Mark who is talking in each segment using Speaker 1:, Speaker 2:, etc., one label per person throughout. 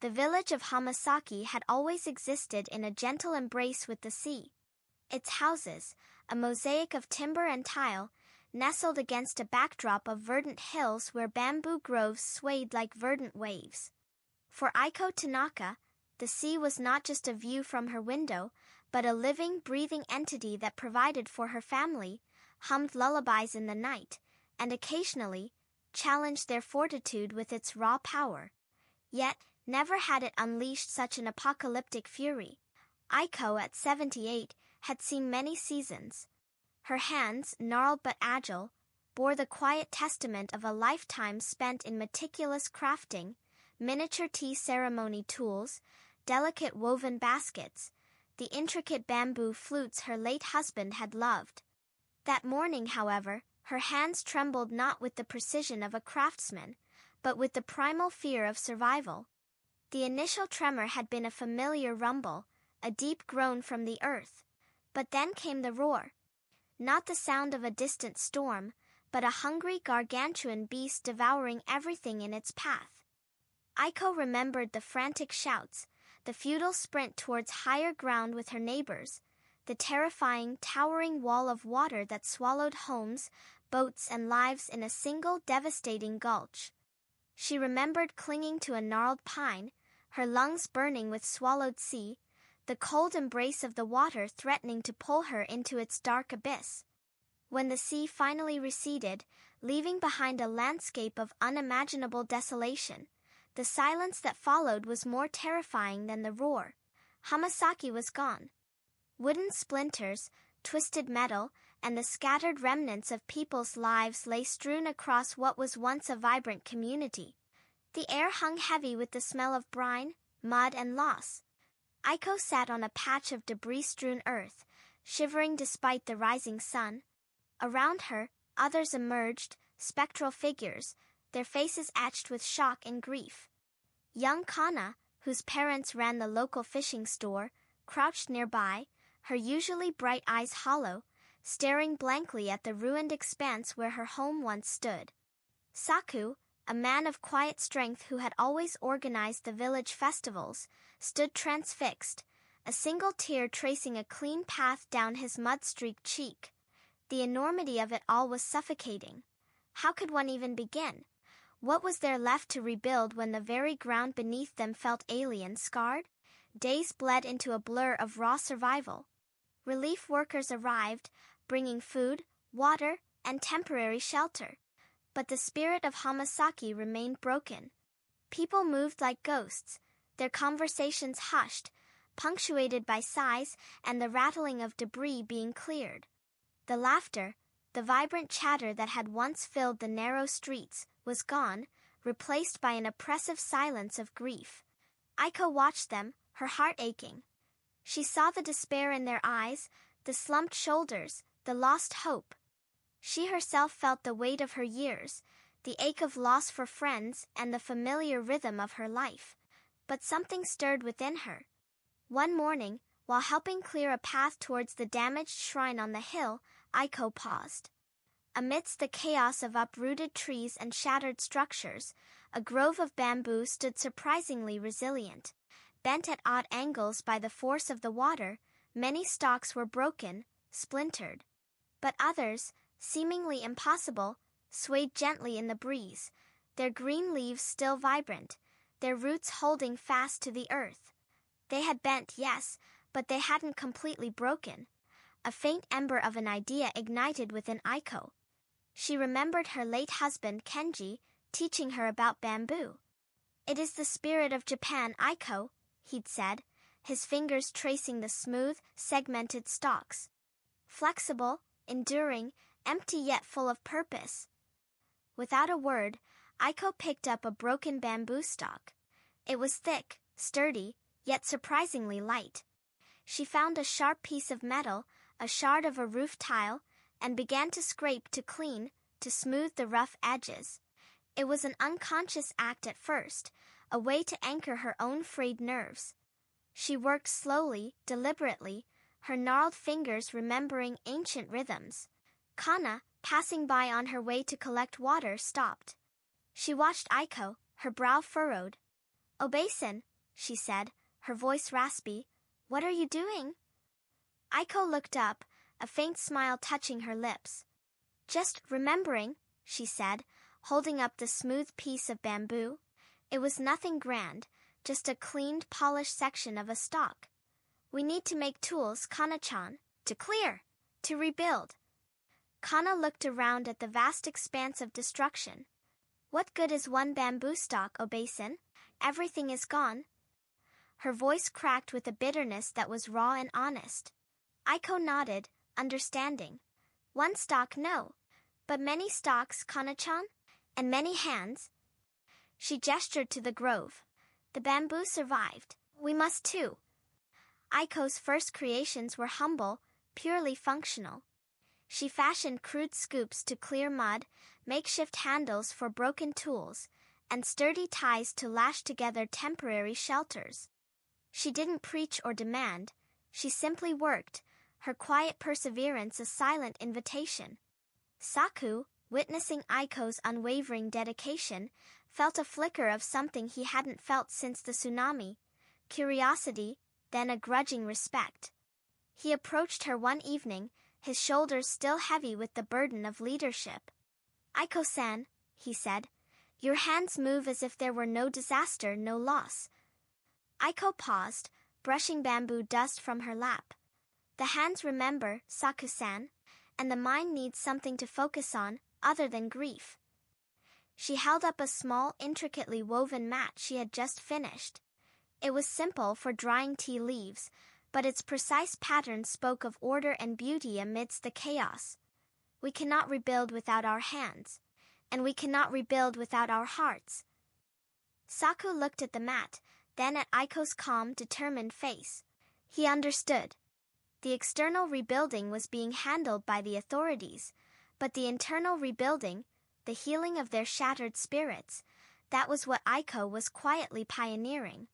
Speaker 1: The village of Hamasaki had always existed in a gentle embrace with the sea. Its houses, a mosaic of timber and tile, nestled against a backdrop of verdant hills where bamboo groves swayed like verdant waves. For Aiko Tanaka, the sea was not just a view from her window, but a living, breathing entity that provided for her family, hummed lullabies in the night, and occasionally challenged their fortitude with its raw power. Yet, never had it unleashed such an apocalyptic fury. Aiko, at 78, had seen many seasons. Her hands, gnarled but agile, bore the quiet testament of a lifetime spent in meticulous crafting, miniature tea ceremony tools, delicate woven baskets, the intricate bamboo flutes her late husband had loved. That morning, however, her hands trembled not with the precision of a craftsman, but with the primal fear of survival. The initial tremor had been a familiar rumble, a deep groan from the earth. But then came the roar. Not the sound of a distant storm, but a hungry gargantuan beast devouring everything in its path. Aiko remembered the frantic shouts, the futile sprint towards higher ground with her neighbors, the terrifying, towering wall of water that swallowed homes, boats and lives in a single devastating gulch. She remembered clinging to a gnarled pine, her lungs burning with swallowed sea, the cold embrace of the water threatening to pull her into its dark abyss. When the sea finally receded, leaving behind a landscape of unimaginable desolation, the silence that followed was more terrifying than the roar. Hamasaki was gone. Wooden splinters, twisted metal, and the scattered remnants of people's lives lay strewn across what was once a vibrant community. The air hung heavy with the smell of brine, mud and loss. Aiko sat on a patch of debris-strewn earth, shivering despite the rising sun. Around her, others emerged, spectral figures, their faces etched with shock and grief. Young Kana, whose parents ran the local fishing store, crouched nearby, her usually bright eyes hollow, staring blankly at the ruined expanse where her home once stood. Saku, a man of quiet strength who had always organized the village festivals, stood transfixed, a single tear tracing a clean path down his mud-streaked cheek. The enormity of it all was suffocating. How could one even begin? What was there left to rebuild when the very ground beneath them felt alien, scarred? Days bled into a blur of raw survival. Relief workers arrived, bringing food, water, and temporary shelter. But the spirit of Hamasaki remained broken. People moved like ghosts, their conversations hushed, punctuated by sighs and the rattling of debris being cleared. The laughter, the vibrant chatter that had once filled the narrow streets, was gone, replaced by an oppressive silence of grief. Aiko watched them, her heart aching. She saw the despair in their eyes, the slumped shoulders, the lost hope. She herself felt the weight of her years, the ache of loss for friends and the familiar rhythm of her life. But something stirred within her. One morning, while helping clear a path towards the damaged shrine on the hill, Aiko paused. Amidst the chaos of uprooted trees and shattered structures, a grove of bamboo stood surprisingly resilient. Bent at odd angles by the force of the water, many stalks were broken, splintered. But others, seemingly impossible, swayed gently in the breeze, their green leaves still vibrant, their roots holding fast to the earth. They had bent, yes, but they hadn't completely broken. A faint ember of an idea ignited within Aiko. She remembered her late husband Kenji, teaching her about bamboo. "It is the spirit of Japan, Aiko," he'd said, his fingers tracing the smooth, segmented stalks. Flexible, enduring, empty yet full of purpose. Without a word, Aiko picked up a broken bamboo stalk. It was thick, sturdy, yet surprisingly light. She found a sharp piece of metal, a shard of a roof tile, and began to scrape to clean, to smooth the rough edges. It was an unconscious act at first, a way to anchor her own frayed nerves. She worked slowly, deliberately, her gnarled fingers remembering ancient rhythms. Kana, passing by on her way to collect water, stopped. She watched Aiko, her brow furrowed. Obesan, she said, her voice raspy. What are you doing? Aiko looked up, a faint smile touching her lips. Just remembering, she said, holding up the smooth piece of bamboo. It was nothing grand, just a cleaned, polished section of a stalk. We need to make tools, Kana-chan, to clear, to rebuild. Kana looked around at the vast expanse of destruction. What good is one bamboo stalk, Obesan? Everything is gone. Her voice cracked with a bitterness that was raw and honest. Aiko nodded, understanding. One stalk, no. But many stalks, Kana-chan? And many hands? She gestured to the grove. The bamboo survived. We must too. Aiko's first creations were humble, purely functional. She fashioned crude scoops to clear mud, makeshift handles for broken tools, and sturdy ties to lash together temporary shelters. She didn't preach or demand, she simply worked, her quiet perseverance a silent invitation. Saku, witnessing Aiko's unwavering dedication, felt a flicker of something he hadn't felt since the tsunami, curiosity, then a grudging respect. He approached her one evening, his shoulders still heavy with the burden of leadership. Aiko-san, he said, your hands move as if there were no disaster, no loss. Aiko paused, brushing bamboo dust from her lap. The hands remember, Saku-san, and the mind needs something to focus on, other than grief. She held up a small, intricately woven mat she had just finished. It was simple for drying tea leaves, but its precise pattern spoke of order and beauty amidst the chaos. We cannot rebuild without our hands, and we cannot rebuild without our hearts. Saku looked at the mat, then at Aiko's calm, determined face. He understood. The external rebuilding was being handled by the authorities, but the internal rebuilding, the healing of their shattered spirits, that was what Aiko was quietly pioneering.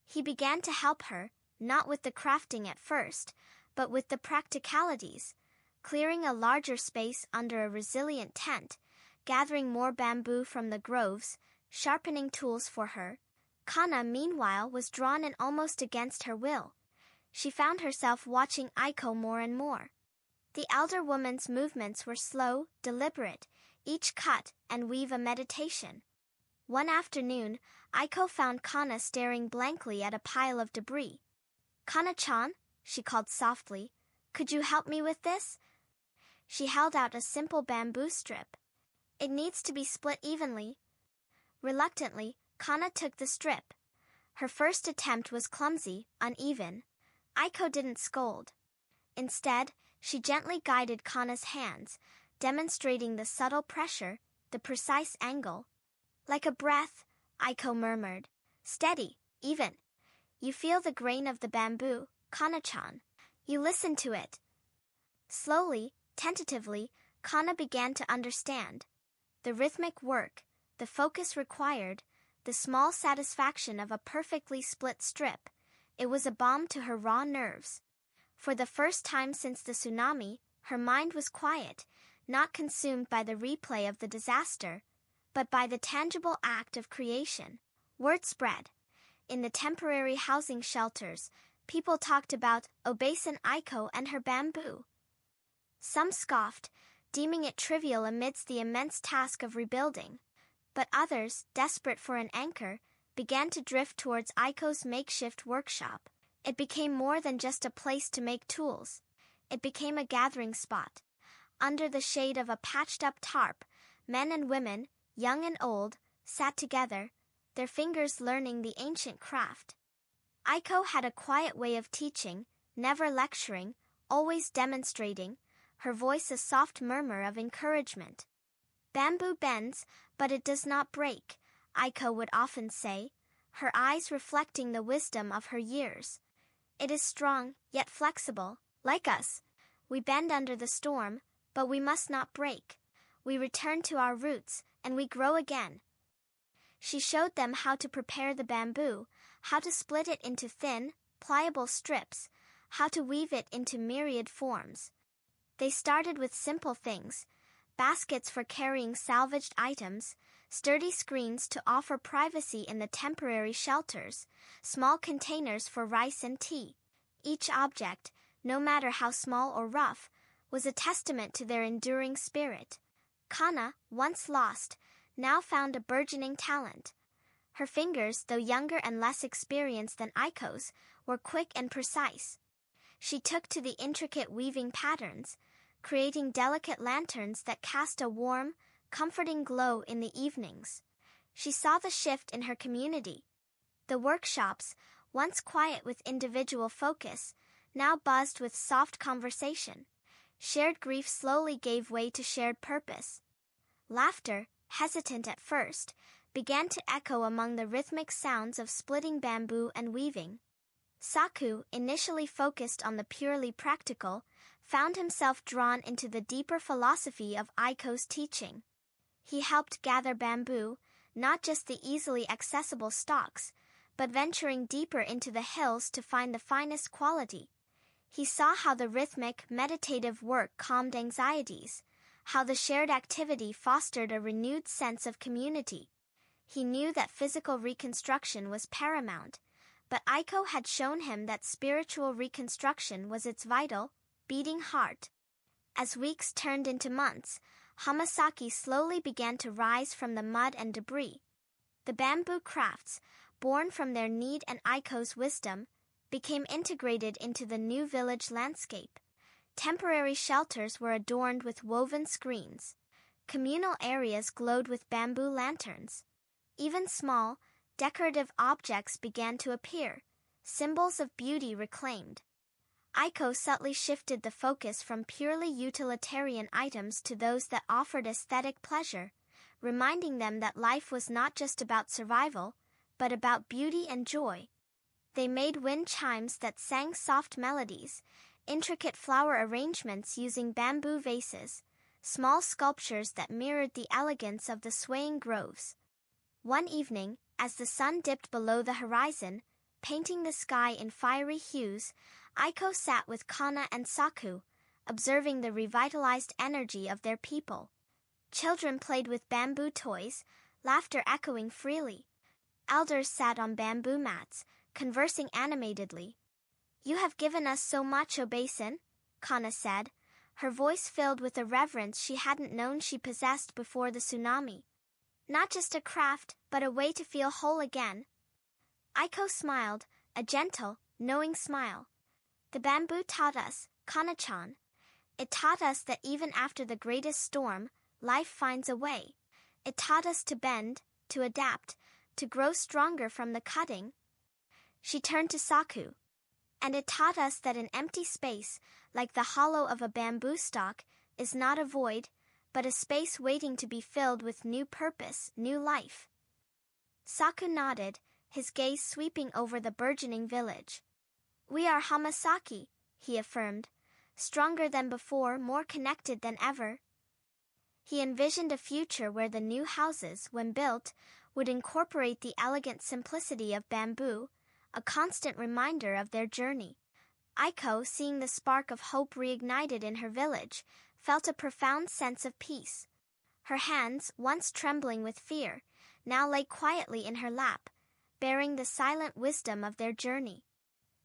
Speaker 1: He began to help her, not with the crafting at first, but with the practicalities, clearing a larger space under a resilient tent, gathering more bamboo from the groves, sharpening tools for her. Kana, meanwhile, was drawn in almost against her will. She found herself watching Aiko more and more. The elder woman's movements were slow, deliberate, each cut and weave a meditation. One afternoon, Aiko found Kana staring blankly at a pile of debris. Kana-chan, she called softly, could you help me with this? She held out a simple bamboo strip. It needs to be split evenly. Reluctantly, Kana took the strip. Her first attempt was clumsy, uneven. Aiko didn't scold. Instead, she gently guided Kana's hands, demonstrating the subtle pressure, the precise angle. Like a breath, Aiko murmured. Steady, even. You feel the grain of the bamboo, Kana-chan. You listen to it. Slowly, tentatively, Kana began to understand. The rhythmic work, the focus required, the small satisfaction of a perfectly split strip. It was a balm to her raw nerves. For the first time since the tsunami, her mind was quiet, not consumed by the replay of the disaster, but by the tangible act of creation. Word spread. In the temporary housing shelters, people talked about Obesan Aiko and her bamboo. Some scoffed, deeming it trivial amidst the immense task of rebuilding. But others, desperate for an anchor, began to drift towards Aiko's makeshift workshop. It became more than just a place to make tools. It became a gathering spot. Under the shade of a patched-up tarp, men and women, young and old, sat together, their fingers learning the ancient craft. Aiko had a quiet way of teaching, never lecturing, always demonstrating, her voice a soft murmur of encouragement. Bamboo bends, but it does not break, Aiko would often say, her eyes reflecting the wisdom of her years. It is strong, yet flexible, like us. We bend under the storm, but we must not break. We return to our roots, and we grow again. She showed them how to prepare the bamboo, how to split it into thin, pliable strips, how to weave it into myriad forms. They started with simple things, baskets for carrying salvaged items, sturdy screens to offer privacy in the temporary shelters, small containers for rice and tea. Each object, no matter how small or rough, was a testament to their enduring spirit. Kana, once lost, now found a burgeoning talent. Her fingers, though younger and less experienced than Aiko's, were quick and precise. She took to the intricate weaving patterns, creating delicate lanterns that cast a warm, comforting glow in the evenings. She saw the shift in her community. The workshops, once quiet with individual focus, now buzzed with soft conversation. Shared grief slowly gave way to shared purpose. Laughter, hesitant at first, began to echo among the rhythmic sounds of splitting bamboo and weaving. Saku, initially focused on the purely practical, found himself drawn into the deeper philosophy of Aiko's teaching. He helped gather bamboo, not just the easily accessible stalks, but venturing deeper into the hills to find the finest quality. He saw how the rhythmic, meditative work calmed anxieties, how the shared activity fostered a renewed sense of community. He knew that physical reconstruction was paramount, but Aiko had shown him that spiritual reconstruction was its vital, beating heart. As weeks turned into months, Hamasaki slowly began to rise from the mud and debris. The bamboo crafts, born from their need and Aiko's wisdom, became integrated into the new village landscape. Temporary shelters were adorned with woven screens. Communal areas glowed with bamboo lanterns. Even small, decorative objects began to appear, symbols of beauty reclaimed. Aiko subtly shifted the focus from purely utilitarian items to those that offered aesthetic pleasure, reminding them that life was not just about survival, but about beauty and joy. They made wind chimes that sang soft melodies, intricate flower arrangements using bamboo vases, small sculptures that mirrored the elegance of the swaying groves. One evening, as the sun dipped below the horizon, painting the sky in fiery hues, Aiko sat with Kana and Saku, observing the revitalized energy of their people. Children played with bamboo toys, laughter echoing freely. Elders sat on bamboo mats, conversing animatedly. "You have given us so much, Obasan," Kana said, her voice filled with a reverence she hadn't known she possessed before the tsunami. "Not just a craft, but a way to feel whole again." Aiko smiled, a gentle, knowing smile. "The bamboo taught us, Kana-chan. It taught us that even after the greatest storm, life finds a way. It taught us to bend, to adapt, to grow stronger from the cutting." She turned to Saku. "And it taught us that an empty space, like the hollow of a bamboo stalk, is not a void, but a space waiting to be filled with new purpose, new life." Saku nodded, his gaze sweeping over the burgeoning village. "We are Hamasaki," he affirmed, "stronger than before, more connected than ever." He envisioned a future where the new houses, when built, would incorporate the elegant simplicity of bamboo, a constant reminder of their journey. Aiko, seeing the spark of hope reignited in her village, felt a profound sense of peace. Her hands, once trembling with fear, now lay quietly in her lap, bearing the silent wisdom of their journey.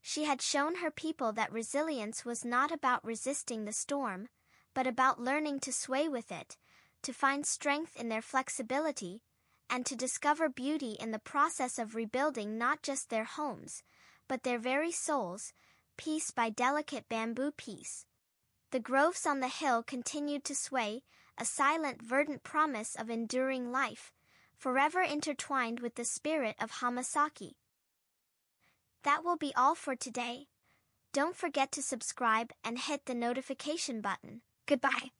Speaker 1: She had shown her people that resilience was not about resisting the storm, but about learning to sway with it, to find strength in their flexibility, and to discover beauty in the process of rebuilding not just their homes, but their very souls, piece by delicate bamboo piece. The groves on the hill continued to sway, a silent verdant promise of enduring life, forever intertwined with the spirit of Hamasaki. That will be all for today. Don't forget to subscribe and hit the notification button. Goodbye.